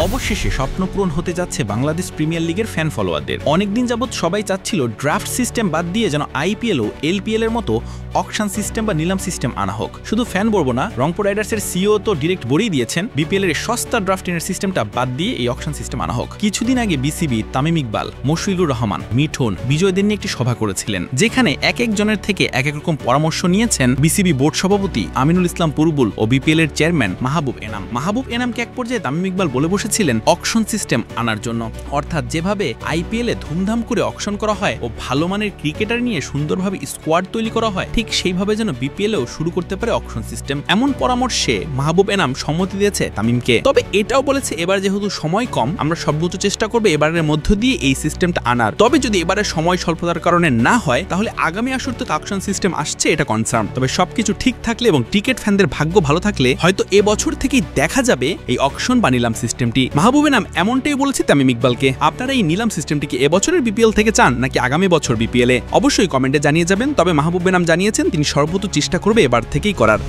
অবশেষে স্বপ্ন পূরণ হতে যাচ্ছে বাংলাদেশ প্রিমিয়ার লিগের ফ্যান ফলোয়ারদের। অনেকদিন যাবৎ সবাই চাচ্ছিল ড্রাফট সিস্টেম বাদ দিয়ে যেন আইপিএল ও এলপিএল এর মতো অকশন সিস্টেম বা নিলাম সিস্টেম আনা হোক। শুধু ফ্যান বলবো না, রংপুর রাইডার্সের সিইও তো ডিরেক্ট বলেই দিয়েছেন বিপিএল এর সস্তা ড্রাফটিংয়ের সিস্টেমটা বাদ দিয়ে এই অকশন সিস্টেম আনা হোক। কিছুদিন আগে বিসিবি তামিম ইকবাল, মশফিকুর রহমান, মিঠুন, বিজয়দের নিয়ে একটি সভা করেছিলেন, যেখানে এক একজনের থেকে এক এক রকম পরামর্শ নিয়েছেন বিসিবি বোর্ড সভাপতি আমিনুল ইসলাম পুরবুল ও বিপিএল এর চেয়ারম্যান মাহবুব এনাম। মাহবুব এনামকে এক পর্যায়ে তামিম ইকবাল বলে বসেছিলেন অকশন সিস্টেম আনার জন্য, অর্থাৎ যেভাবে আইপিএল এ ধুমধাম করে অকশন করা হয় ও ভালো মানের ক্রিকেটার নিয়ে সুন্দরভাবে স্কোয়াড তৈরি করা হয়, ঠিক সেইভাবে যেন বিপিএল এও শুরু করতে পারে অকশন সিস্টেম। এমন পরামর্শে মাহবুব এনাম সম্মতি দিয়েছে তামিমকে। তবে এটাও বলেছে এবার যেহেতু সময় কম, আমরা সর্বোচ্চ চেষ্টা করবো এবারের মধ্য দিয়ে এই সিস্টেমটা আনার। তবে যদি এবারের সময় স্বল্পতার কারণে না হয়, তাহলে আগামী আসর থেকে অকশন সিস্টেম আসছে এটা কনফার্ম। তবে সবকিছু ঠিক থাকলে এবং ক্রিকেট ফ্যানদের ভাগ্য ভালো থাকলে হয়তো এবছর থেকেই দেখা যাবে এই অকশন বা নিলাম সিস্টেমটি। মাহবুব এনাম এমনটাই বলেছে তামিম ইকবালকে। আপনারা এই নিলাম সিস্টেমটিকে এবছরের বিপিএল থেকে চান নাকি আগামী বছর বিপিএল এ? অবশ্যই কমেন্টে জানিয়ে যাবেন। তবে মাহবুব এনাম জানিয়েছেন তিনি সর্বোচ্চ চেষ্টা করবে এবার থেকেই করার।